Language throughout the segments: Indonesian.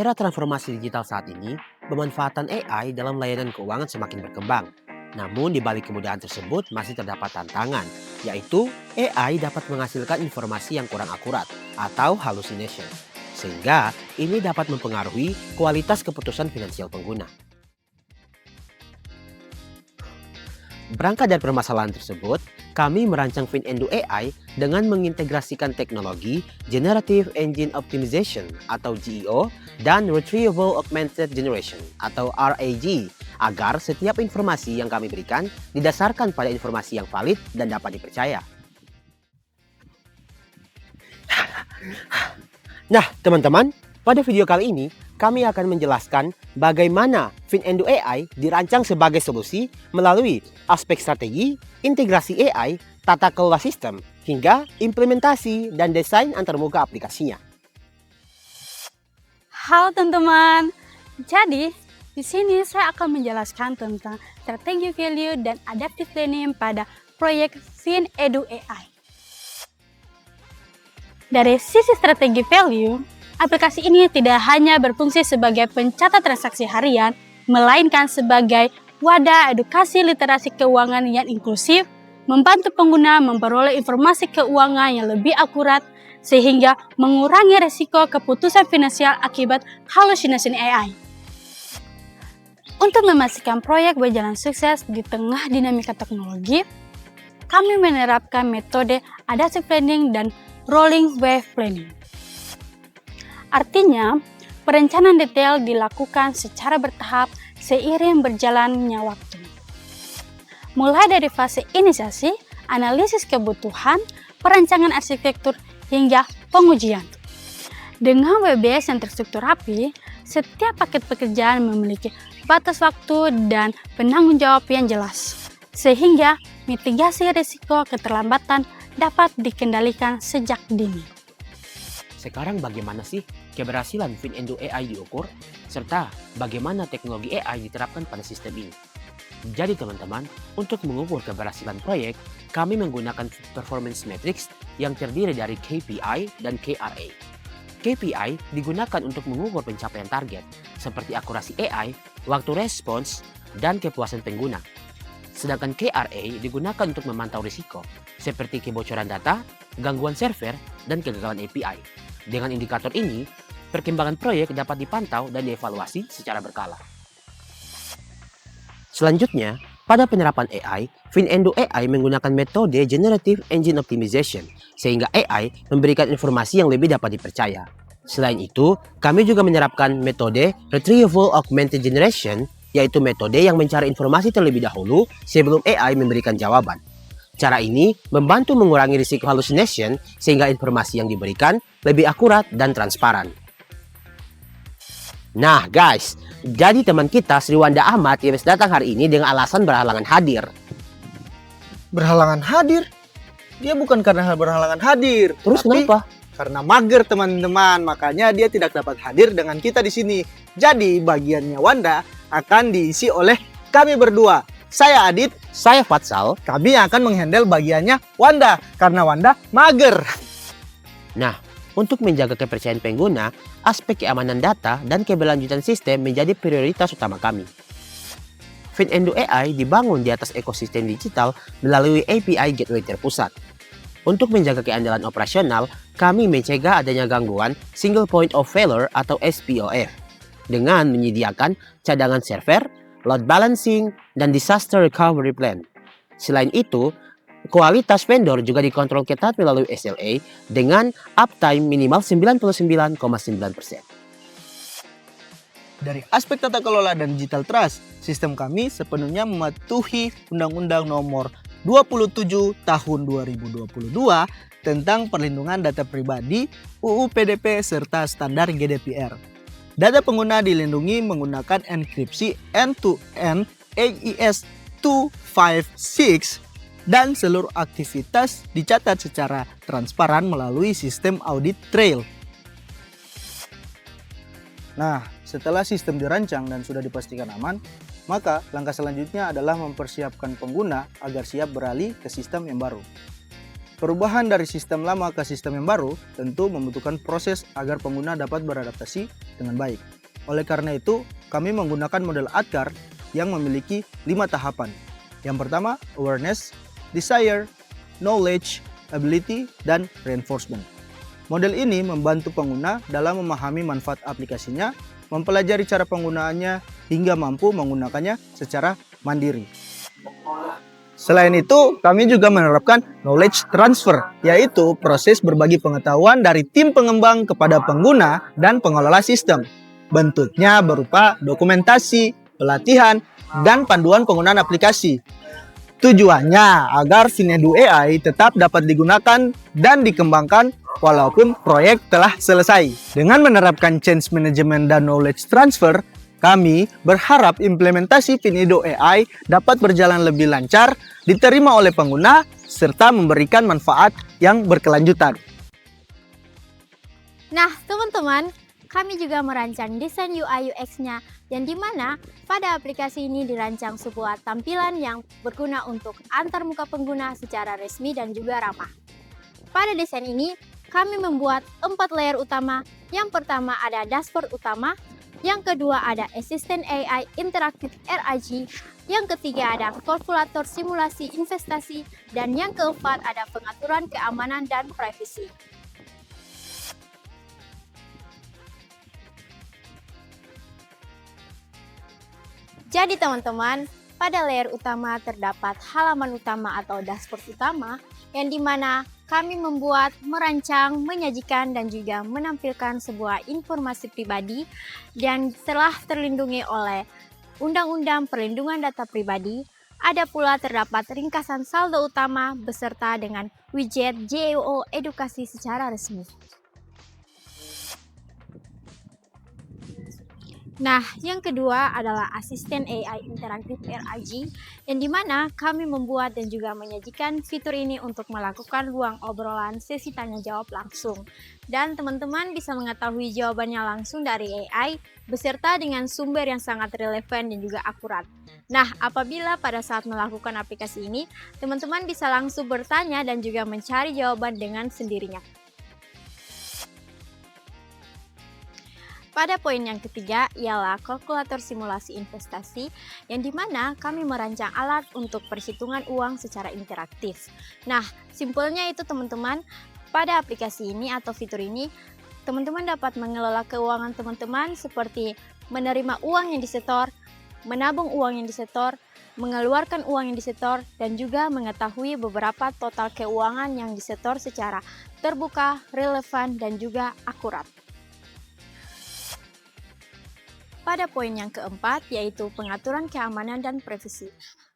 era transformasi digital saat ini, pemanfaatan AI dalam layanan keuangan semakin berkembang. Namun di balik kemudahan tersebut masih terdapat tantangan, yaitu AI dapat menghasilkan informasi yang kurang akurat atau hallucination. Sehingga ini dapat mempengaruhi kualitas keputusan finansial pengguna. Berangkat dari permasalahan tersebut, kami merancang FinEndo AI dengan mengintegrasikan teknologi Generative Engine Optimization atau GEO dan Retrieval Augmented Generation atau RAG agar setiap informasi yang kami berikan didasarkan pada informasi yang valid dan dapat dipercaya. Nah, teman-teman, pada video kali ini kami akan menjelaskan bagaimana FinEndo AI dirancang sebagai solusi melalui aspek strategi, integrasi AI, tata kelola sistem, hingga implementasi dan desain antarmuka aplikasinya. Halo teman-teman, jadi di sini saya akan menjelaskan tentang strategi value dan adaptive learning pada proyek FinEdo AI. Dari sisi strategi value, aplikasi ini tidak hanya berfungsi sebagai pencatat transaksi harian, melainkan sebagai wadah edukasi literasi keuangan yang inklusif, membantu pengguna memperoleh informasi keuangan yang lebih akurat, sehingga mengurangi risiko keputusan finansial akibat hallucination AI. Untuk memastikan proyek berjalan sukses di tengah dinamika teknologi, kami menerapkan metode adaptive planning dan rolling wave planning. Artinya, perencanaan detail dilakukan secara bertahap seiring berjalannya waktu. Mulai dari fase inisiasi, analisis kebutuhan, perancangan arsitektur, hingga pengujian. Dengan WBS yang terstruktur rapi, setiap paket pekerjaan memiliki batas waktu dan penanggung jawab yang jelas, sehingga mitigasi risiko keterlambatan dapat dikendalikan sejak dini. Sekarang bagaimana sih keberhasilan FinEndo AI diukur, serta bagaimana teknologi AI diterapkan pada sistem ini? Jadi teman-teman, untuk mengukur keberhasilan proyek, kami menggunakan performance matrix yang terdiri dari KPI dan KRA. KPI digunakan untuk mengukur pencapaian target, seperti akurasi AI, waktu respons, dan kepuasan pengguna. Sedangkan KRA digunakan untuk memantau risiko, seperti kebocoran data, gangguan server, dan kegagalan API. Dengan indikator ini, perkembangan proyek dapat dipantau dan dievaluasi secara berkala. Selanjutnya, pada penerapan AI, FinEndo AI menggunakan metode Generative Engine Optimization, sehingga AI memberikan informasi yang lebih dapat dipercaya. Selain itu, kami juga menerapkan metode Retrieval Augmented Generation, yaitu metode yang mencari informasi terlebih dahulu sebelum AI memberikan jawaban. Cara ini membantu mengurangi risiko hallucination sehingga informasi yang diberikan lebih akurat dan transparan. Nah guys, jadi teman kita Sri Wanda Ahmad yang datang hari ini dengan alasan berhalangan hadir. Berhalangan hadir? Dia bukan karena berhalangan hadir. Terus tapi kenapa? karena mager teman-teman, makanya dia tidak dapat hadir dengan kita di sini. Jadi bagiannya Wanda akan diisi oleh kami berdua. Saya Adit, Saya Fatsal. kami akan menghandle bagiannya Wanda karena Wanda mager. Nah, untuk menjaga kepercayaan pengguna, aspek keamanan data dan keberlanjutan sistem menjadi prioritas utama kami. FinEndo AI dibangun di atas ekosistem digital melalui API Gateway terpusat. Untuk menjaga keandalan operasional, kami mencegah adanya gangguan Single Point of Failure atau SPOF dengan menyediakan cadangan server, load balancing, dan disaster recovery plan. Selain itu, kualitas vendor juga dikontrol ketat melalui SLA dengan uptime minimal 99,9%. Dari aspek tata kelola dan digital trust, sistem kami sepenuhnya mematuhi Undang-Undang Nomor 27 Tahun 2022 tentang Perlindungan Data Pribadi, UU PDP, serta standar GDPR. Data pengguna dilindungi menggunakan enkripsi end-to-end AES 256 dan seluruh aktivitas dicatat secara transparan melalui sistem audit trail. Nah, setelah sistem dirancang dan sudah dipastikan aman, maka langkah selanjutnya adalah mempersiapkan pengguna agar siap beralih ke sistem yang baru. Perubahan dari sistem lama ke sistem yang baru tentu membutuhkan proses agar pengguna dapat beradaptasi dengan baik. Oleh karena itu, kami menggunakan model ADKAR yang memiliki 5 tahapan. Yang pertama, awareness, desire, knowledge, ability, dan reinforcement. Model ini membantu pengguna dalam memahami manfaat aplikasinya, mempelajari cara penggunaannya, hingga mampu menggunakannya secara mandiri. Selain itu, kami juga menerapkan knowledge transfer, yaitu proses berbagi pengetahuan dari tim pengembang kepada pengguna dan pengelola sistem. Bentuknya berupa dokumentasi, pelatihan, dan panduan penggunaan aplikasi. Tujuannya agar Finedu AI tetap dapat digunakan dan dikembangkan walaupun proyek telah selesai. Dengan menerapkan change management dan knowledge transfer, kami berharap implementasi Finedu AI dapat berjalan lebih lancar, diterima oleh pengguna, serta memberikan manfaat yang berkelanjutan. Nah, teman-teman, kami juga merancang desain UI UX-nya, yang dimana pada aplikasi ini dirancang sebuah tampilan yang berguna untuk antarmuka pengguna secara resmi dan juga ramah. Pada desain ini, kami membuat 4 layer utama. Yang pertama ada dashboard utama, yang kedua ada asisten AI interaktif RAG, yang ketiga ada kalkulator simulasi investasi, dan yang keempat ada pengaturan keamanan dan privasi. Jadi teman-teman, pada layer utama terdapat halaman utama atau dashboard utama, yang dimana kami membuat, merancang, menyajikan, dan juga menampilkan sebuah informasi pribadi dan telah terlindungi oleh Undang-Undang Perlindungan Data Pribadi. Ada pula terdapat ringkasan saldo utama beserta dengan widget JEO edukasi secara resmi. Nah, yang kedua adalah asisten AI interaktif RAG, yang dimana kami membuat dan juga menyajikan fitur ini untuk melakukan ruang obrolan sesi tanya jawab langsung. Dan teman-teman bisa mengetahui jawabannya langsung dari AI, beserta dengan sumber yang sangat relevan dan juga akurat. Nah, apabila pada saat melakukan aplikasi ini, teman-teman bisa langsung bertanya dan juga mencari jawaban dengan sendirinya. Pada poin yang ketiga ialah kalkulator simulasi investasi, yang dimana kami merancang alat untuk perhitungan uang secara interaktif. Nah, simpelnya itu teman-teman, pada aplikasi ini atau fitur ini, teman-teman dapat mengelola keuangan teman-teman seperti menerima uang yang disetor, menabung uang yang disetor, mengeluarkan uang yang disetor, dan juga mengetahui beberapa total keuangan yang disetor secara terbuka, relevan, dan juga akurat. Pada poin yang keempat, yaitu pengaturan keamanan dan privasi.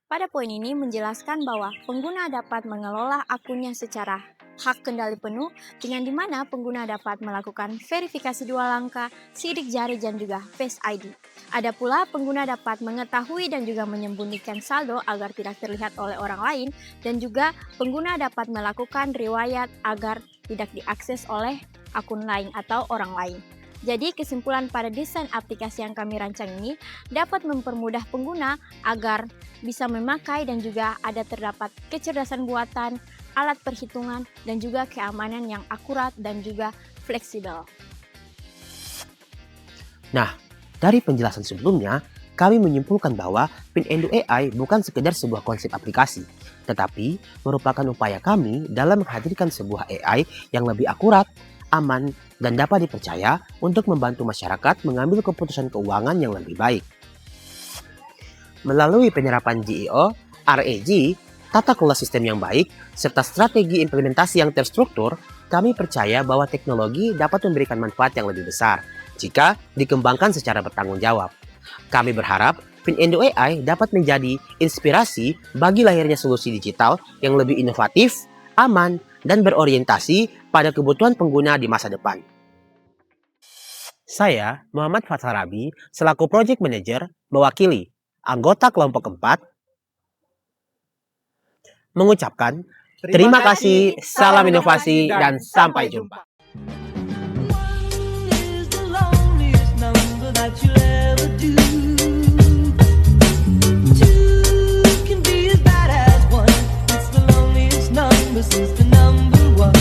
Pada poin ini menjelaskan bahwa pengguna dapat mengelola akunnya secara hak kendali penuh, dengan dimana pengguna dapat melakukan verifikasi 2 langkah, sidik jari, dan juga Face ID. Ada pula pengguna dapat mengetahui dan juga menyembunyikan saldo agar tidak terlihat oleh orang lain, dan juga pengguna dapat melakukan riwayat agar tidak diakses oleh akun lain atau orang lain. Jadi kesimpulan pada desain aplikasi yang kami rancang ini dapat mempermudah pengguna agar bisa memakai dan juga ada terdapat kecerdasan buatan, alat perhitungan, dan juga keamanan yang akurat dan juga fleksibel. Nah, dari penjelasan sebelumnya, kami menyimpulkan bahwa Finedu AI bukan sekedar sebuah konsep aplikasi, tetapi merupakan upaya kami dalam menghadirkan sebuah AI yang lebih akurat, aman, dan dapat dipercaya untuk membantu masyarakat mengambil keputusan keuangan yang lebih baik. Melalui penyerapan JEO, RAG, tata kelola sistem yang baik, serta strategi implementasi yang terstruktur, kami percaya bahwa teknologi dapat memberikan manfaat yang lebih besar jika dikembangkan secara bertanggung jawab. Kami berharap Finedu AI dapat menjadi inspirasi bagi lahirnya solusi digital yang lebih inovatif, aman, dan berorientasi pada kebutuhan pengguna di masa depan. Saya, Muhammad Fathar Rabi, selaku Project Manager, mewakili anggota kelompok 4, mengucapkan terima kasih, salam inovasi, dan sampai jumpa. Since the number jiwa